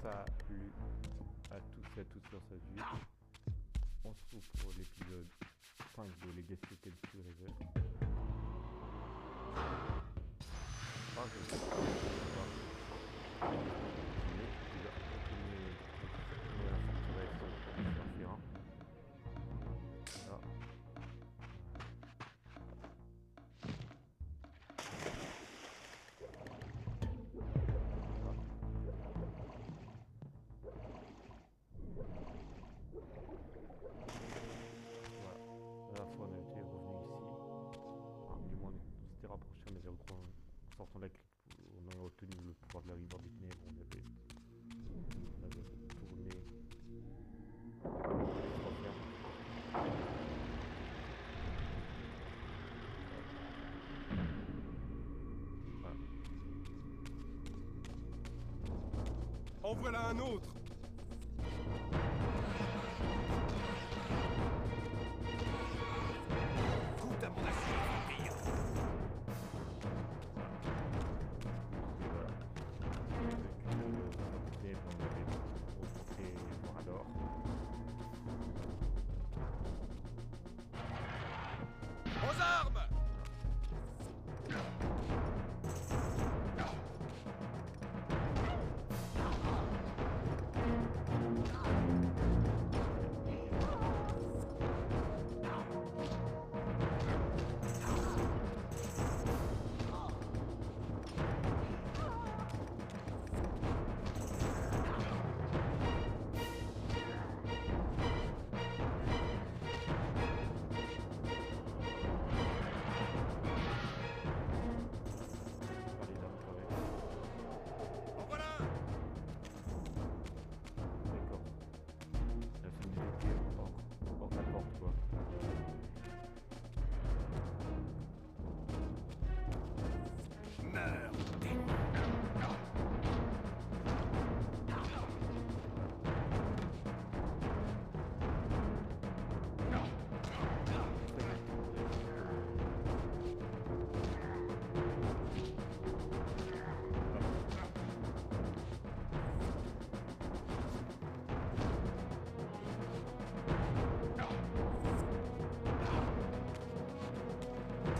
ça a plu à tous et à toutes sur cette vidéo. On se retrouve pour l'épisode 5 de Legacy of Kain Forever. Ah, je sais pas. On va continuer la forteresse Saint-Férin. Voilà. La fois on a été revenu ici. Enfin, du moins on s'était rapproché, mais en sortant de la crypte, on a obtenu le pouvoir de la rivière des ténèbres. On avait tourné. Voilà. En voilà un autre! Goûte à mon assiette, vampire! Et on avait rencontré Morador. Aux armes! En voilà un! D'accord. La finalité hors de la porte, quoi. Meurs, démon!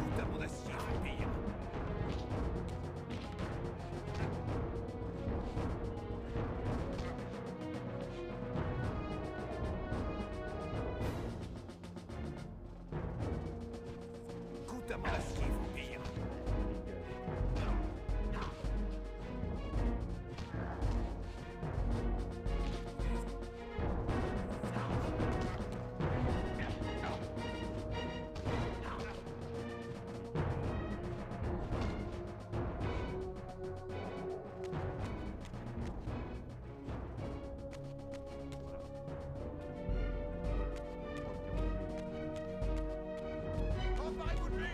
Goûte à mon assiette, vampire! Goûte à mon assiette, vampire! Emparez-vous de lui!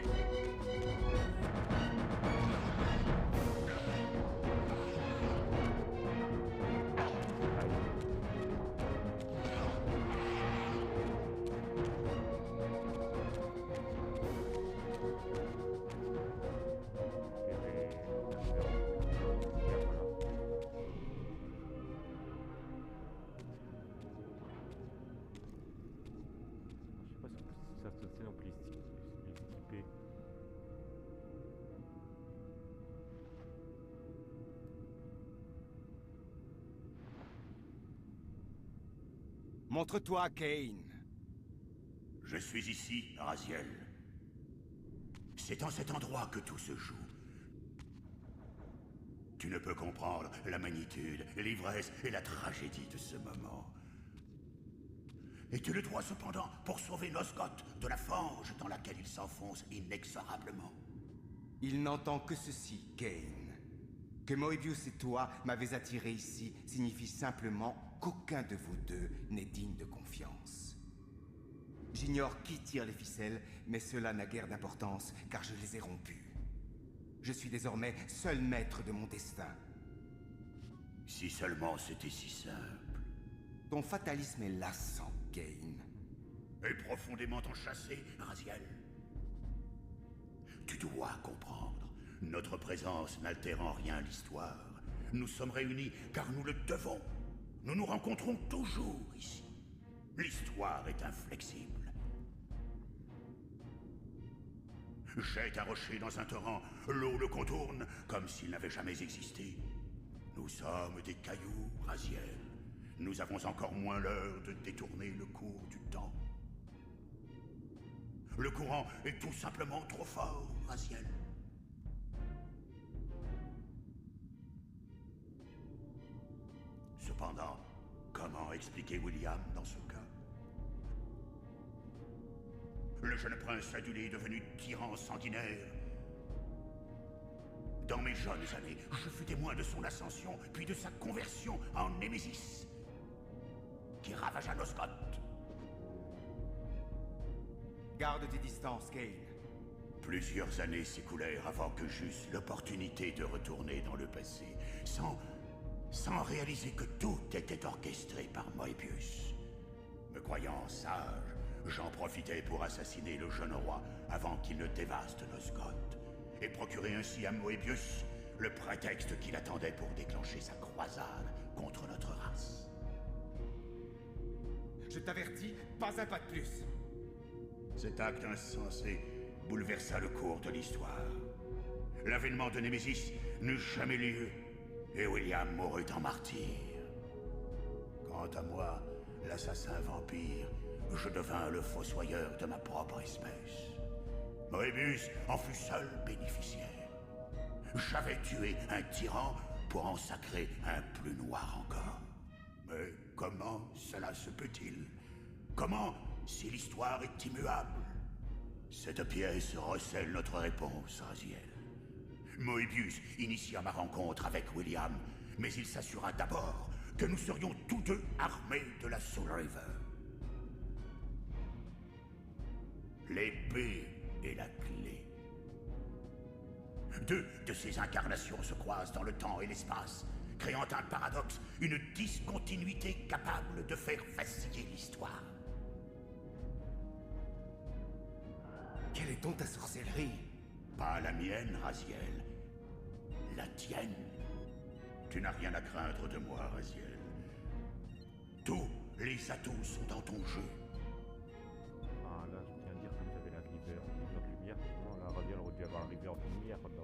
Je sais pas si ça se tient, on peut les skipper. Montre-toi, Kain. Je suis ici, Raziel. C'est en cet endroit que tout se joue. Tu ne peux comprendre la magnitude, l'ivresse et la tragédie de ce moment. Et tu le dois cependant pour sauver Nosgoth de la fange dans laquelle il s'enfonce inexorablement. Il n'entend que ceci, Kain. Que Moebius et toi m'avez attiré ici signifie simplement qu'aucun de vous deux n'est digne de confiance. J'ignore qui tire les ficelles, mais cela n'a guère d'importance, car je les ai rompues. Je suis désormais seul maître de mon destin. Si seulement c'était si simple. Ton fatalisme est lassant, Kain. Et profondément enchâssé, Raziel. Tu dois comprendre. Notre présence n'altère en rien l'histoire. Nous sommes réunis car nous le devons. Nous nous rencontrons toujours ici. L'histoire est inflexible. Jette un rocher dans un torrent, l'eau le contourne comme s'il n'avait jamais existé. Nous sommes des cailloux, Raziel. Nous avons encore moins l'heure de détourner le cours du temps. Le courant est tout simplement trop fort, Raziel. Cependant, comment expliquer William dans ce cas? Le jeune prince adulé est devenu tyran sanguinaire. Dans mes jeunes années, je fus témoin de son ascension, puis de sa conversion en Némésis, qui ravagea Nosgoth. Garde tes distances, Kain. Plusieurs années s'écoulèrent avant que j'eusse l'opportunité de retourner dans le passé, sans réaliser que tout était orchestré par Moebius. Me croyant sage, j'en profitais pour assassiner le jeune roi avant qu'il ne dévaste Nosgoth, et procurer ainsi à Moebius le prétexte qu'il attendait pour déclencher sa croisade contre notre race. Je t'avertis, pas un pas de plus. Cet acte insensé bouleversa le cours de l'histoire. L'avènement de Némésis n'eut jamais lieu, et William mourut en martyr. Quant à moi, l'assassin vampire, je devins le fossoyeur de ma propre espèce. Moebius en fut seul bénéficiaire. J'avais tué un tyran pour en sacrer un plus noir encore. Mais comment cela se peut-il? Comment, si l'histoire est immuable? Cette pièce recèle notre réponse, Raziel. Moebius initia ma rencontre avec William, mais il s'assura d'abord que nous serions tous deux armés de la Soul River. L'épée est la clé. Deux de ces incarnations se croisent dans le temps et l'espace, créant un paradoxe, une discontinuité capable de faire vaciller l'histoire. Quelle est donc ta sorcellerie? Pas la mienne, Raziel. La tienne. Tu n'as rien à craindre de moi, Raziel. Tous les atouts sont dans ton jeu. Ah là, je tiens à dire que vous avez la rivière de lumière. Justement, la Raziel aurait dû avoir la rivière de lumière dans la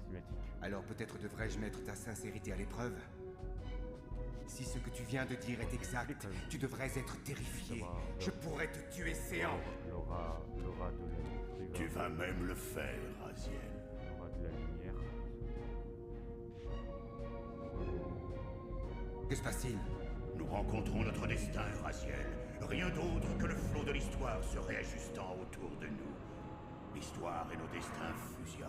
cinématique. Alors peut-être devrais-je mettre ta sincérité à l'épreuve? Si ce que tu viens de dire est exact, tu devrais être terrifié. Je pourrais te tuer séant. L'aura de la Tu vas même le faire, Raziel. L'aura de la lumière. Que se passe-t-il? Nous rencontrons notre destin, Raziel. Rien d'autre que le flot de l'histoire se réajustant autour de nous. L'histoire et nos destins fusionnent.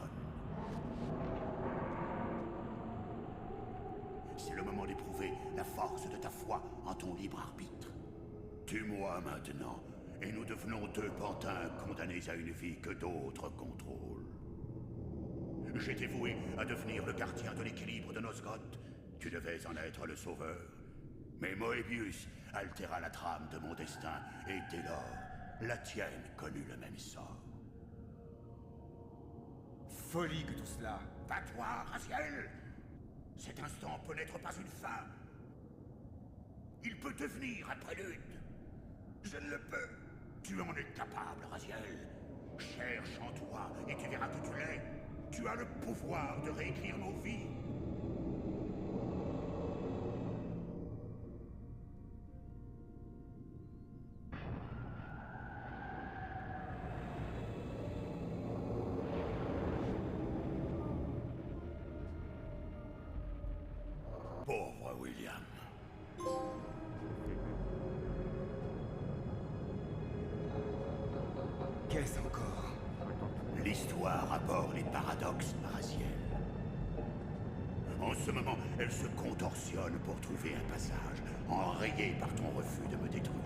C'est le moment d'éprouver la force de ta foi en ton libre arbitre. Tue-moi maintenant, et nous devenons deux pantins condamnés à une vie que d'autres contrôlent. J'étais voué à devenir le gardien de l'équilibre de Nosgoth. Tu devais en être le sauveur. Mais Moebius altéra la trame de mon destin, et dès lors, la tienne connut le même sort. Folie que tout cela. Va-toi, Raziel! Cet instant peut n'être pas une fin. Il peut devenir un prélude. Je ne le peux. Tu en es capable, Raziel. Cherche en toi et tu verras que tu l'es. Tu as le pouvoir de réécrire nos vies. Pauvre William. Qu'est-ce encore? L'histoire aborde les paradoxes, Raziel. En ce moment, elle se contorsionne pour trouver un passage, enrayé par ton refus de me détruire.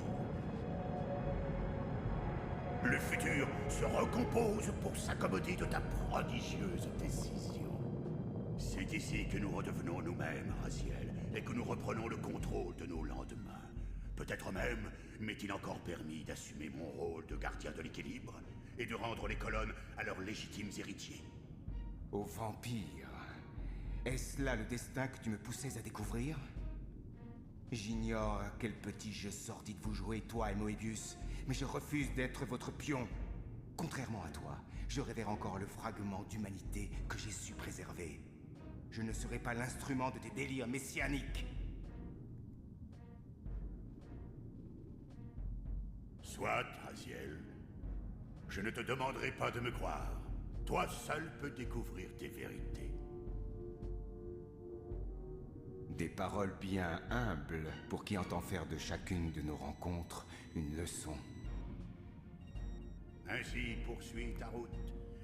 Le futur se recompose pour s'accommoder de ta prodigieuse décision. C'est ici que nous redevenons nous-mêmes, Raziel, et que nous reprenons le contrôle de nos lendemains. Peut-être même m'est-il encore permis d'assumer mon rôle de gardien de l'équilibre et de rendre les colonnes à leurs légitimes héritiers. Aux vampires. Est-ce là le destin que tu me poussais à découvrir? J'ignore à quel petit jeu sordide vous jouez, toi et Moebius, mais je refuse d'être votre pion. Contrairement à toi, je révère encore le fragment d'humanité que j'ai su préserver. Je ne serai pas l'instrument de tes délires messianiques. Soit, Raziel. Je ne te demanderai pas de me croire. Toi seul peux découvrir tes vérités. Des paroles bien humbles pour qui entend faire de chacune de nos rencontres une leçon. Ainsi, poursuis ta route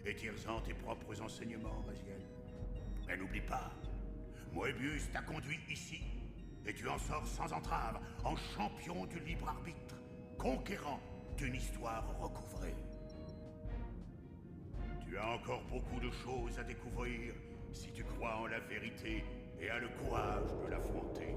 et tire-en tes propres enseignements, Raziel. Mais n'oublie pas, Moebius t'a conduit ici, et tu en sors sans entrave, en champion du libre arbitre, conquérant d'une histoire recouvrée. Tu as encore beaucoup de choses à découvrir si tu crois en la vérité et as le courage de l'affronter.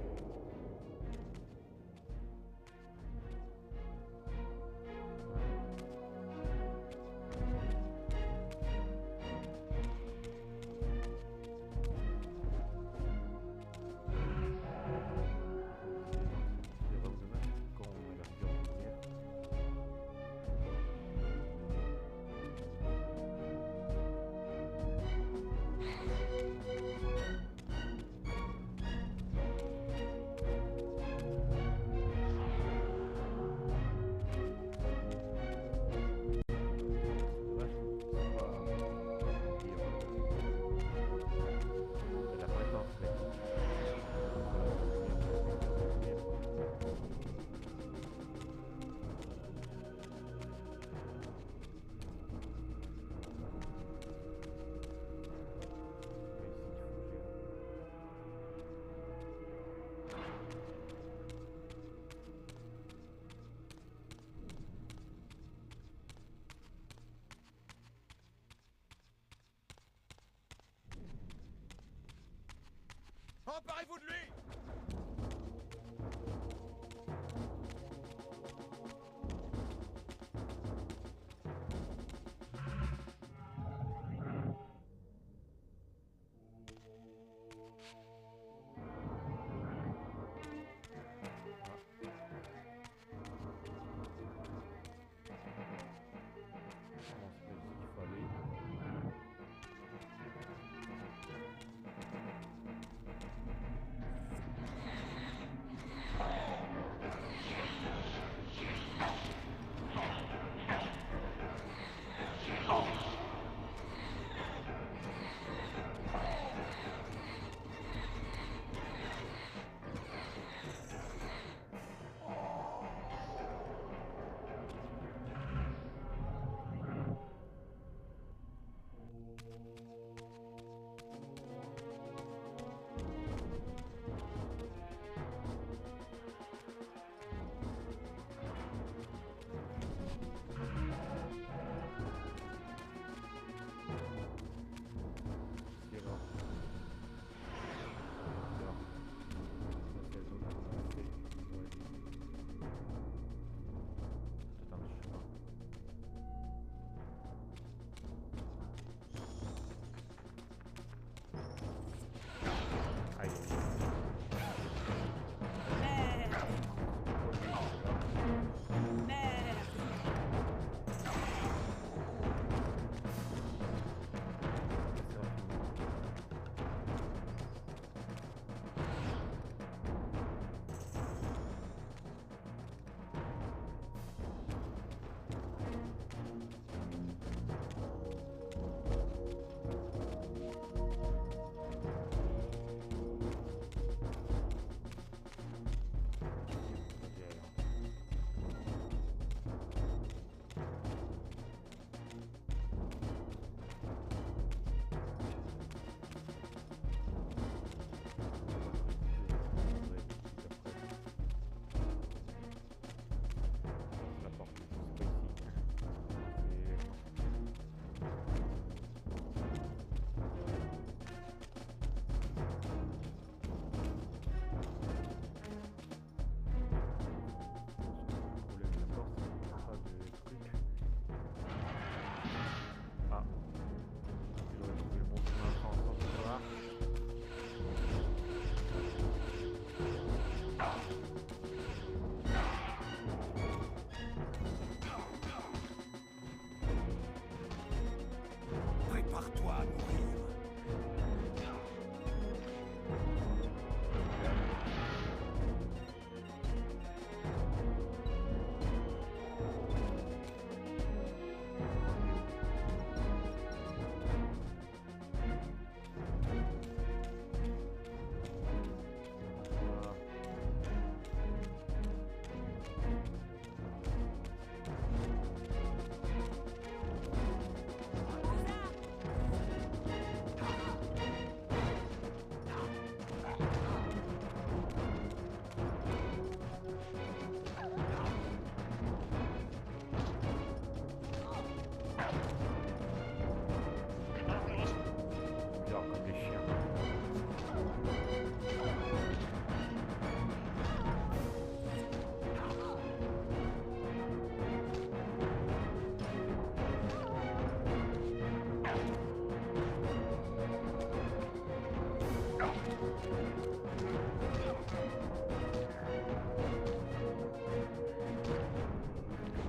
Les hommes de main, quand on a la rigueur de guerre. Dommage, c'est pas la présence Emparez-vous de lui! qu'il faut aller. Prépare-toi à mourir. Genre comme des chiens.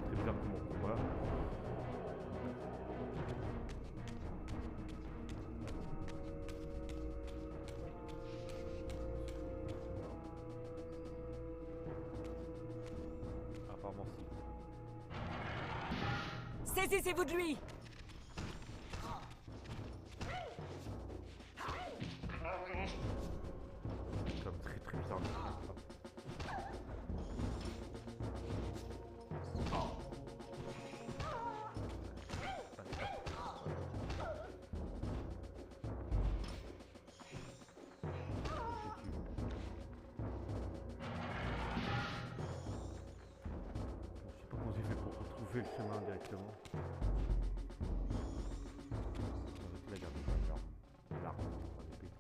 C'est bizarre comme on combat. Apparemment si. Saisissez-vous de lui! C'est comme très bizarre le chien, ça. Je sais pas comment j'ai fait pour retrouver le chemin directement. Là, il y a l'arme, pas l'épée.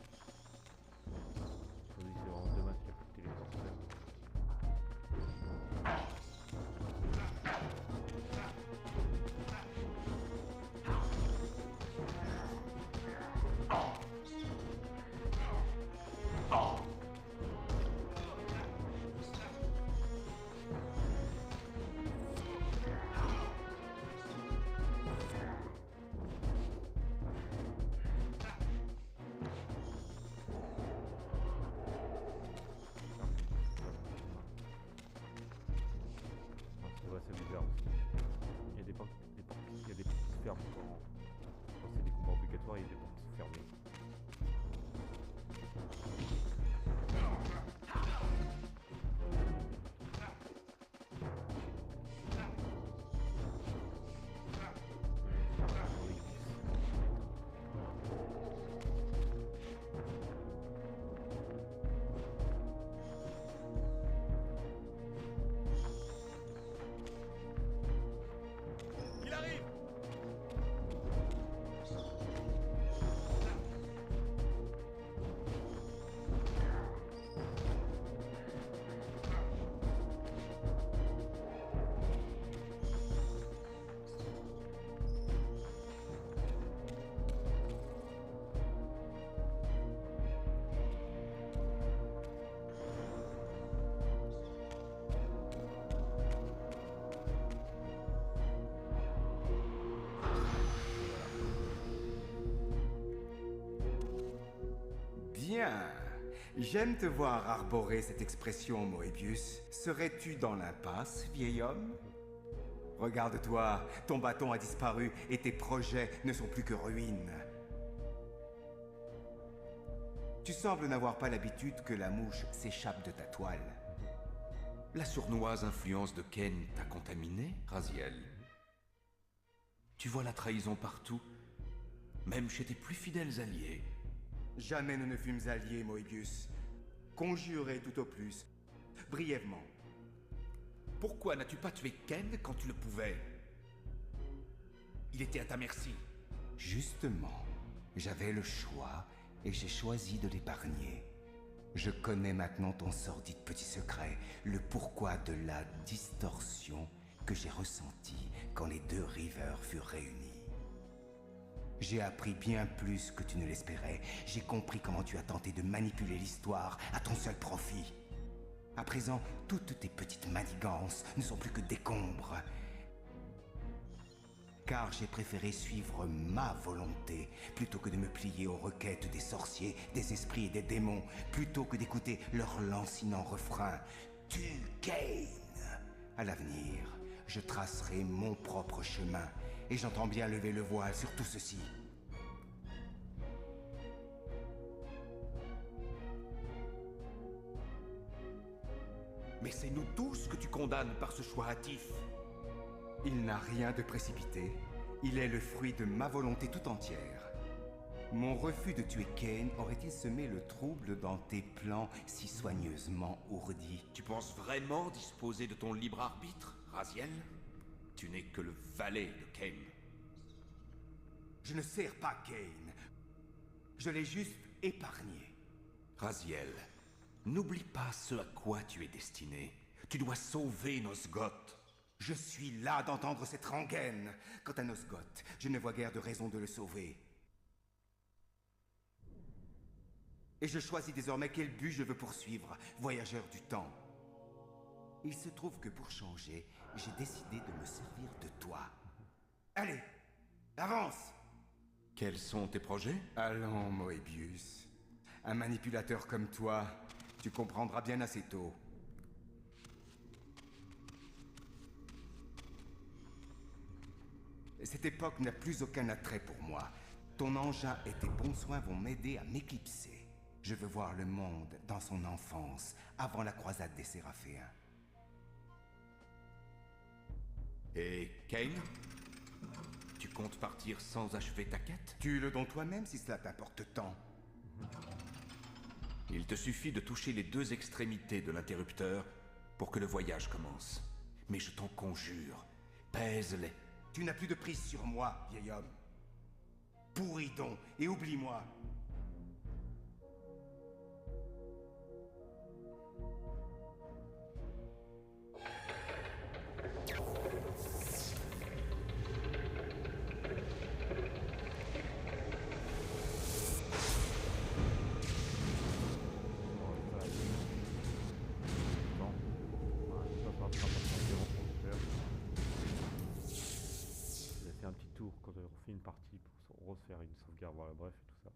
C'est vraiment dommage qu'il n'y a plus de téléporteur. C'est bizarre aussi. Il y a des portes, il y a des portes qui se ferment quand c'est des combats obligatoires, il y a des portes qui se ferment. Il arrive! Bien. J'aime te voir arborer cette expression, Moebius. Serais-tu dans l'impasse, vieil homme? Regarde-toi, ton bâton a disparu et tes projets ne sont plus que ruines. Tu sembles n'avoir pas l'habitude que la mouche s'échappe de ta toile. La sournoise influence de Ken t'a contaminé, Raziel. Tu vois la trahison partout, même chez tes plus fidèles alliés. Jamais nous ne fûmes alliés, Moebius. Conjurés tout au plus. Brièvement. Pourquoi n'as-tu pas tué Ken quand tu le pouvais? Il était à ta merci. Justement, j'avais le choix et j'ai choisi de l'épargner. Je connais maintenant ton sordide petit secret, le pourquoi de la distorsion que j'ai ressentie quand les deux Rivers furent réunis. J'ai appris bien plus que tu ne l'espérais. J'ai compris comment tu as tenté de manipuler l'histoire à ton seul profit. À présent, toutes tes petites manigances ne sont plus que décombres. car j'ai préféré suivre ma volonté plutôt que de me plier aux requêtes des sorciers, des esprits et des démons, plutôt que d'écouter leur lancinant refrain. Tue Kane. À l'avenir, je tracerai mon propre chemin et j'entends bien lever le voile sur tout ceci. Mais c'est nous tous que tu condamnes par ce choix hâtif. Il n'a rien de précipité. Il est le fruit de ma volonté tout entière. Mon refus de tuer Kane aurait-il semé le trouble dans tes plans si soigneusement ourdis? Tu penses vraiment disposer de ton libre arbitre, Raziel? Tu n'es que le valet de Kane. Je ne sers pas Kane. Je l'ai juste épargné. Raziel, n'oublie pas ce à quoi tu es destiné. Tu dois sauver Nosgoth. Je suis las d'entendre cette rengaine. Quant à Nosgoth, je ne vois guère de raison de le sauver. Et je choisis désormais quel but je veux poursuivre, voyageur du temps. Il se trouve que pour changer, j'ai décidé de me servir de toi. Allez, avance! Quels sont tes projets? Allons, Moebius. Un manipulateur comme toi, tu comprendras bien assez tôt. Cette époque n'a plus aucun attrait pour moi. Ton engin et tes bons soins vont m'aider à m'éclipser. Je veux voir le monde dans son enfance, avant la croisade des Séraphéens. Et Kane? Tu comptes partir sans achever ta quête? Tue-le donc toi-même si cela t'importe tant. Il te suffit de toucher les deux extrémités de l'interrupteur pour que le voyage commence. Mais je t'en conjure, pèse-les. Tu n'as plus de prise sur moi, vieil homme. Pourris donc et oublie-moi. Un petit tour quand on fait une partie pour refaire une sauvegarde, voilà, bref, et tout ça.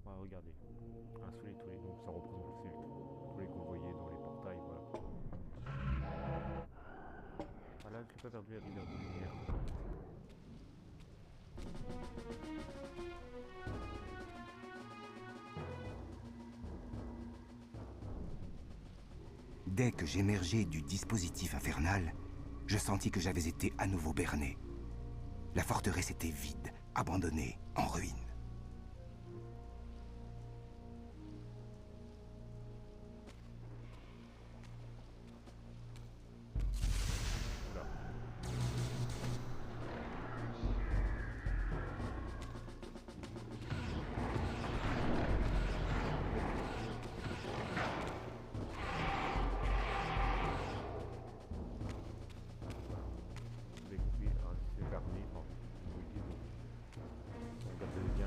Voilà, regardez, un seul étoilé, donc ça représente tous les convoyés dans les portails, voilà. Voilà, je n'ai pas perdu la lumière de lumière. Dès que j'émergeai du dispositif infernal, je sentis que j'avais été à nouveau berné. La forteresse était vide, abandonnée, en ruine. Vous avez compris, hein, c'est garni, enfin, vous le dites, on garde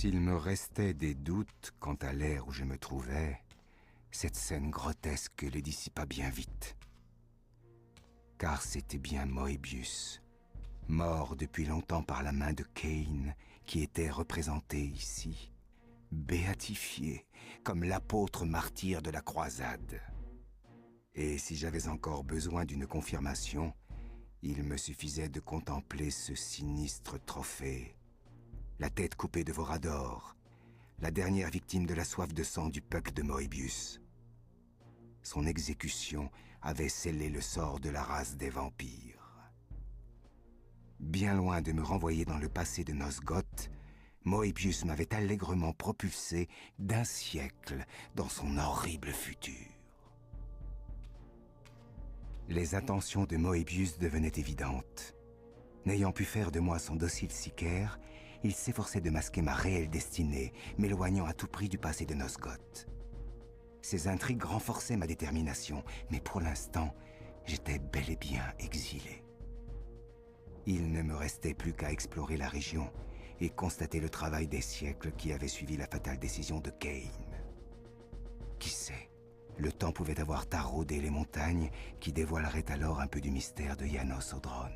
S'il me restait des doutes quant à l'ère où je me trouvais, cette scène grotesque les dissipa bien vite. Car c'était bien Moebius, mort depuis longtemps par la main de Kane, qui était représenté ici, béatifié comme l'apôtre martyr de la croisade. Et si j'avais encore besoin d'une confirmation, il me suffisait de contempler ce sinistre trophée. La tête coupée de Vorador, la dernière victime de la soif de sang du peuple de Moebius. Son exécution avait scellé le sort de la race des vampires. Bien loin de me renvoyer dans le passé de Nosgoth, Moebius m'avait allègrement propulsé d'un siècle dans son horrible futur. Les intentions de Moebius devenaient évidentes. N'ayant pu faire de moi son docile sicaire, il s'efforçait de masquer ma réelle destinée, m'éloignant à tout prix du passé de Nosgoth. Ces intrigues renforçaient ma détermination, mais pour l'instant, j'étais bel et bien exilé. Il ne me restait plus qu'à explorer la région et constater le travail des siècles qui avait suivi la fatale décision de Kane. Qui sait? Le temps pouvait avoir taraudé les montagnes qui dévoileraient alors un peu du mystère de Janos Odron.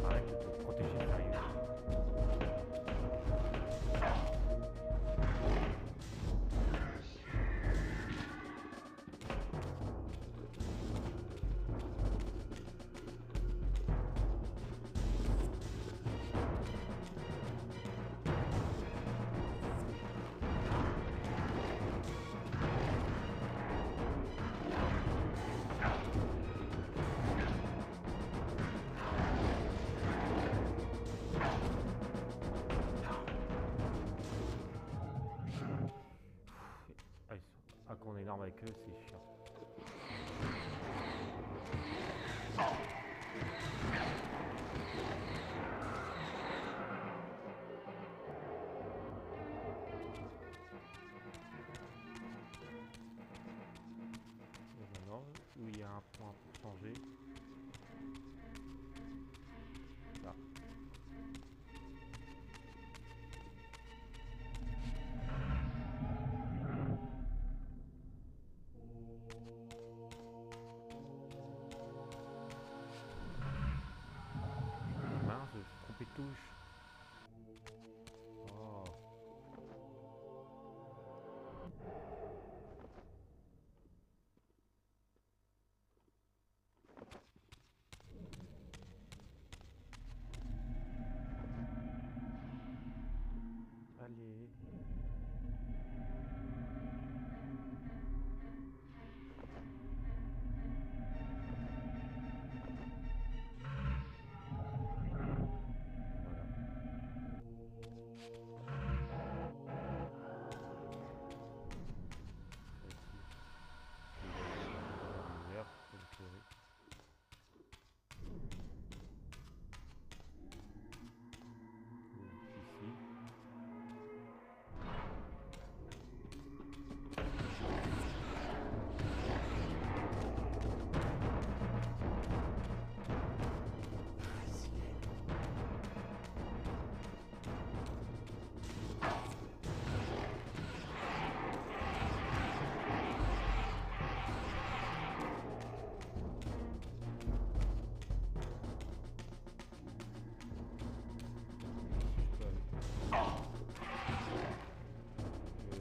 Arrête de te protéger, sérieux. Ah, quand on est énorme avec eux, c'est chiant. Et maintenant, où il y a un point pour changer. Là. Mince, je me suis trompé de touche. Oh. Allez.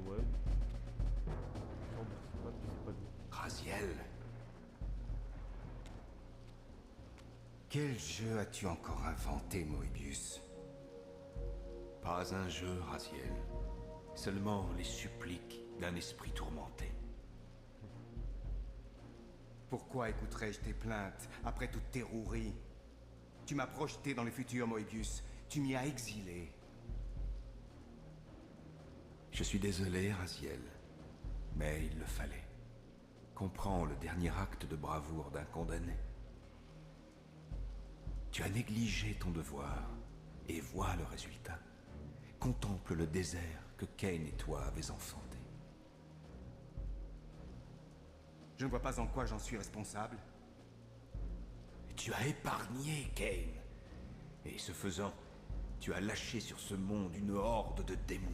Ouais. Oh, bah, c'est pas, tu sais pas d'où. Raziel, Quel jeu as-tu encore inventé, Moebius? pas un jeu, Raziel. Seulement les suppliques d'un esprit tourmenté. Pourquoi écouterais-je tes plaintes après toutes tes roueries? Tu m'as projeté dans le futur, Moebius. Tu m'y as exilé. Je suis désolé, Raziel, mais il le fallait. Comprends le dernier acte de bravoure d'un condamné. Tu as négligé ton devoir, et vois le résultat. Contemple le désert que Kane et toi avez enfanté. Je ne vois pas en quoi j'en suis responsable. Tu as épargné Kane. Et ce faisant, tu as lâché sur ce monde une horde de démons.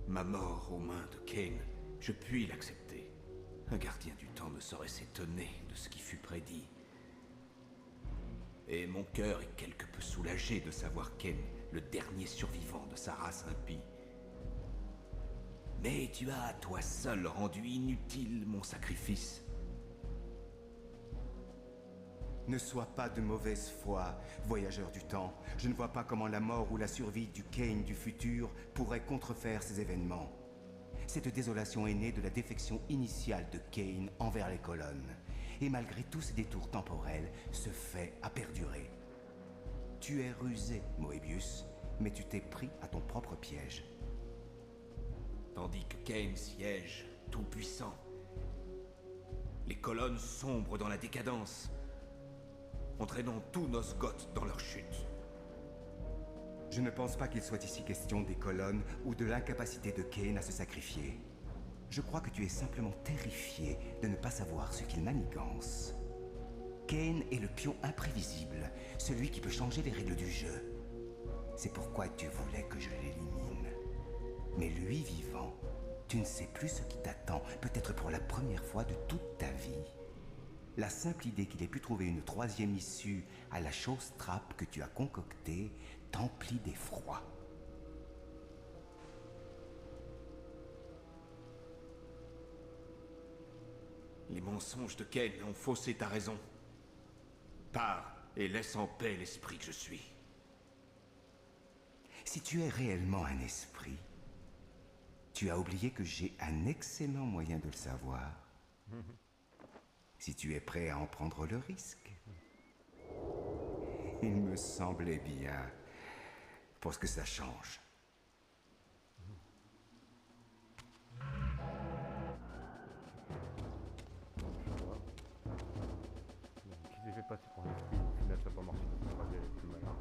Ma mort aux mains de Kane, je puis l'accepter. Un gardien du temps ne saurait s'étonner de ce qui fut prédit. Et mon cœur est quelque peu soulagé de savoir Kane, le dernier survivant de sa race impie. Mais tu as, toi seul, rendu inutile mon sacrifice. Ne sois pas de mauvaise foi, voyageur du temps. Je ne vois pas comment la mort ou la survie du Kane du futur pourrait contrefaire ces événements. Cette désolation est née de la défection initiale de Kane envers les colonnes. Et malgré tous ces détours temporels, ce fait a perduré. Tu es rusé, Moebius, mais tu t'es pris à ton propre piège. Tandis que Kane siège, tout-puissant. Les colonnes sombrent dans la décadence, entraînant tous nos Nosgoth dans leur chute. Je ne pense pas qu'il soit ici question des colonnes ou de l'incapacité de Kane à se sacrifier. Je crois que tu es simplement terrifié de ne pas savoir ce qu'il manigance. Kane est le pion imprévisible, celui qui peut changer les règles du jeu. C'est pourquoi tu voulais que je l'élimine. Mais lui vivant, tu ne sais plus ce qui t'attend, peut-être pour la première fois de toute ta vie. La simple idée qu'il ait pu trouver une troisième issue à la chose trappe que tu as concoctée t'emplit d'effroi. Les mensonges de Kane ont faussé ta raison. Pars et laisse en paix l'esprit que je suis. Si tu es réellement un esprit, tu as oublié que j'ai un excellent moyen de le savoir. Si tu es prêt à en prendre le risque. Il me semblait bien, pour ce que ça change. Qui s'est fait passer pour un esprit, au final ça n'a pas marché, c'est pas les plus malins.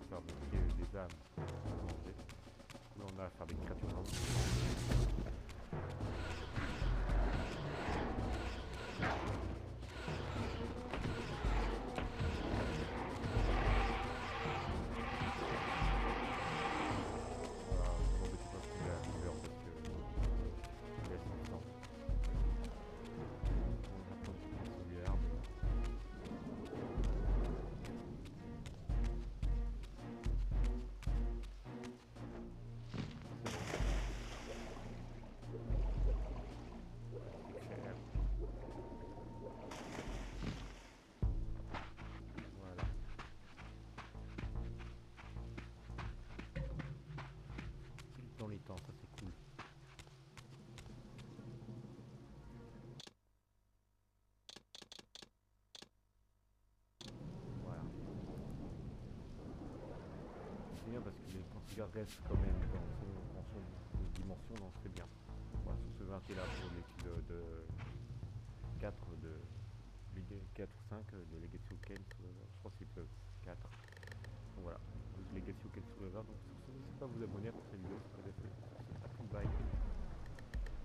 Faire des âmes à manger. Là on a à faire des créatures vraiment. Dans les temps, ça c'est cool. Voilà. C'est bien parce que les Pantigas restent quand même dans son dimension, donc c'est bien. Voilà, sur ce 20 là pour l'étude de 4 de 4 ou 5 de Legacy of Kain, je crois que c'est le 4. Donc voilà, Legacy of Kain sur le 20, donc sur ce, n'hésitez pas à vous abonner pour cette vidéo, c'est très bien fait. Bye.